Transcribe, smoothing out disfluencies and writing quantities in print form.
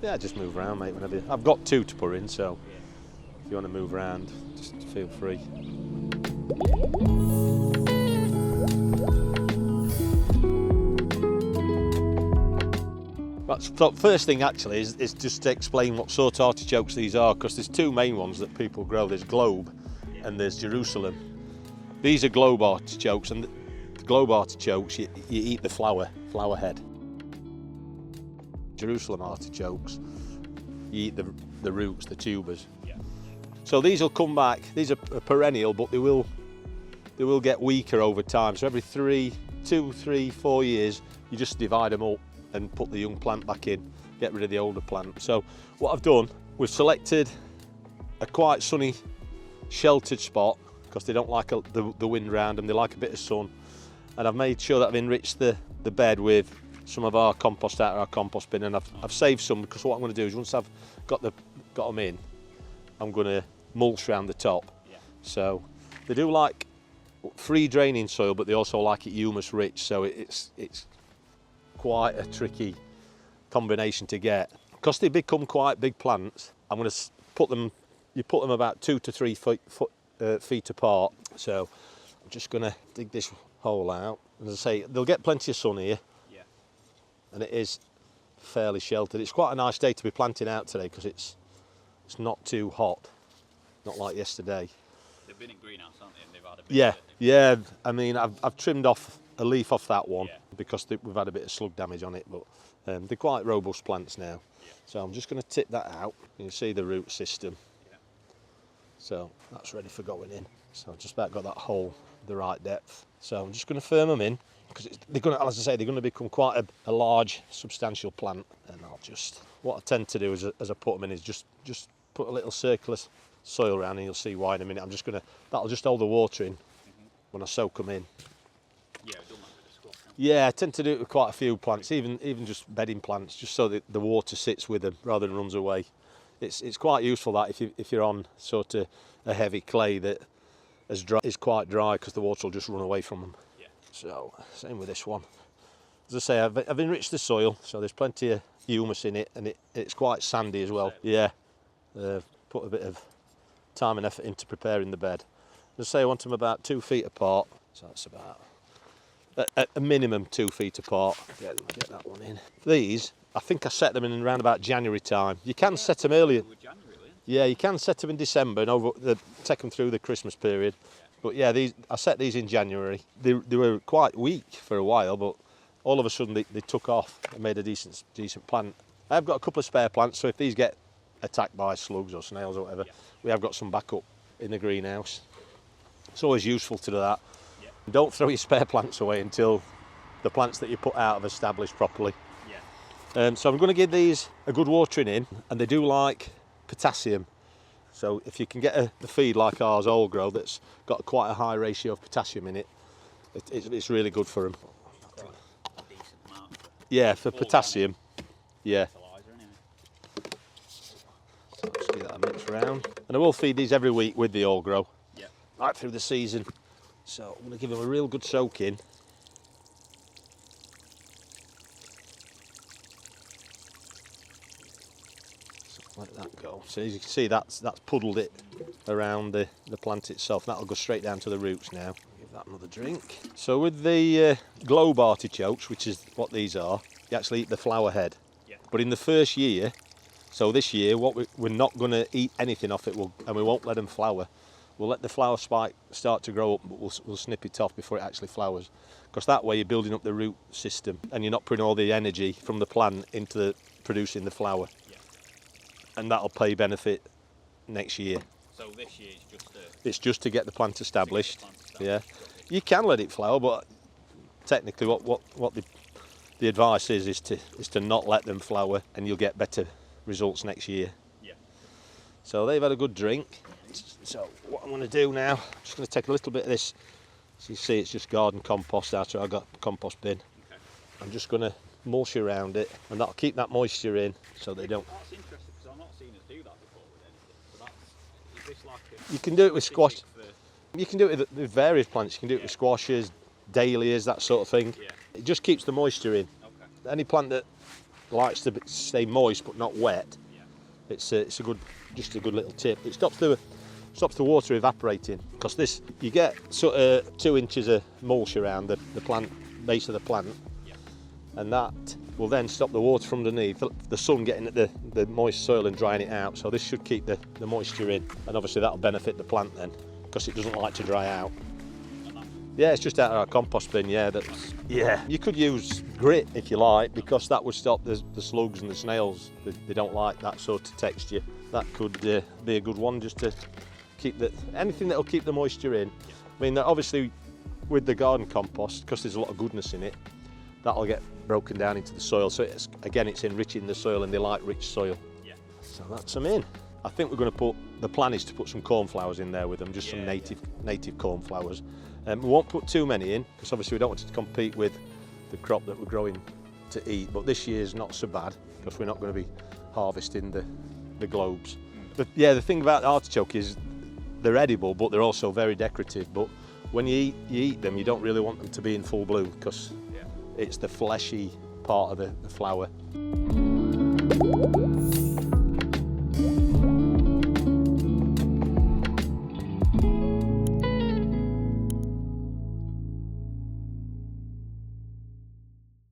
Yeah, just move around, mate, whenever. I've got 2 to put in, so if you want to move around, just feel free. So first thing actually is just to explain what sort of artichokes these are, because there's 2 main ones that people grow. There's Globe and there's Jerusalem. These are Globe artichokes, and the Globe artichokes, you eat the flower head. Jerusalem artichokes, you eat the roots, the tubers. So these will come back. These are perennial, but they will get weaker over time. So every 2, 3, 4 years, you just divide them up and put the young plant back in, get rid of the older plant. So what I've done, we've selected a quite sunny, sheltered spot, because they don't like the wind round them, they like a bit of sun. And I've made sure that I've enriched the bed with some of our compost out of our compost bin, and I've saved some, because what I'm going to do is once I've got them in, I'm going to mulch around the top. So they do like free draining soil, but they also like it humus rich, so it's quite a tricky combination to get. Because they become quite big plants, I'm going to put them about 2 to 3 feet apart. So I'm just going to dig this hole out. As I say, they'll get plenty of sun here, and it is fairly sheltered. It's quite a nice day to be planting out today, because it's not too hot, not like yesterday. They've been in greenhouse, haven't they? And they've had a bit yeah. I mean, I've trimmed off a leaf off that one, because we've had a bit of slug damage on it, but they're quite robust plants now. So I'm just going to tip that out. You can see the root system. So that's ready for going in. So I've just about got that hole the right depth. So I'm just going to firm them in, because they're going to, as I say, they're going to become quite a large, substantial plant. And what I tend to do as I put them in is just put a little circular soil around, and you'll see why in a minute. That'll just hold the water in when I soak them in. Yeah, I tend to do it with quite a few plants, even just bedding plants, just so that the water sits with them rather than runs away. It's quite useful that if you're on sort of a heavy clay that is quite dry, because the water will just run away from them. So same with this one. As I say, I've enriched the soil, so there's plenty of humus in it, and it's quite sandy as well. Put a bit of time and effort into preparing the bed. As I say, I want them about 2 feet apart, so that's about a minimum 2 feet apart. Get that one in. These, I think I set them in around about January time. You can set them earlier. Yeah, you can set them in December and take them through the Christmas period. But yeah, I set these in January. They were quite weak for a while, but all of a sudden they took off and made a decent plant. I've got a couple of spare plants, so if these get attacked by slugs or snails or whatever, we have got some backup in the greenhouse. It's always useful to do that. Don't throw your spare plants away until the plants that you put out have established properly. So I'm going to give these a good watering in, and they do like potassium. So if you can get the feed like ours, Old Grow, that's got quite a high ratio of potassium in it, it's really good for them. Yeah, for potassium. Yeah. So just give that a mix round. And I will feed these every week with the Old Grow, right through the season. So I'm going to give them a real good soak in. So let that go. So as you can see, that's puddled it around the plant itself. That'll go straight down to the roots now. Give that another drink. So with the Globe artichokes, which is what these are, you actually eat the flower head. But in the first year, so this year, we're not going to eat anything off it, and we won't let them flower. We'll let the flower spike start to grow up, but we'll snip it off before it actually flowers. Because that way you're building up the root system, and you're not putting all the energy from the plant into producing the flower. And that'll pay benefit next year. So this year it's just to get the plant established. Yeah, you can let it flower, but technically what the advice is to not let them flower, and you'll get better results next year. So they've had a good drink. So what I'm going to do now, I'm just going to take a little bit of this. So you see, it's just garden compost after I got a compost bin. I'm just going to mulch around it, and that'll keep that moisture in, so they don't. That's interesting, because I've not seen us do that before with anything. So is this like you can do it with squash. You can do it with various plants. You can do it with squashes, dahlias, that sort of thing. It just keeps the moisture in. Any plant that likes to stay moist but not wet, Yeah. it's a good, just a good little tip. It stops the water evaporating, because this, you get sort of 2 inches of mulch around the plant, base of the plant, Yeah. and that will then stop the water from underneath, the sun getting at the moist soil and drying it out. So this should keep the moisture in, and obviously that'll benefit the plant then, because it doesn't like to dry out. Yeah, it's just out of our compost bin. Yeah, you could use grit if you like, because that would stop the slugs and the snails. They don't like that sort of texture. That could be a good one, just to keep anything that'll keep the moisture in. I mean, obviously with the garden compost, because there's a lot of goodness in it, that'll get broken down into the soil. So it's enriching the soil, and they like rich soil. Yeah. So that's them in. I think we're going to the plan is to put some cornflowers in there with them, just some native cornflowers. We won't put too many in, because obviously we don't want it to compete with the crop that we're growing to eat. But this year's not so bad, because we're not going to be harvesting the globes. But yeah, the thing about the artichoke is they're edible, but they're also very decorative. But when you eat them, you don't really want them to be in full bloom, because it's the fleshy part of the flower.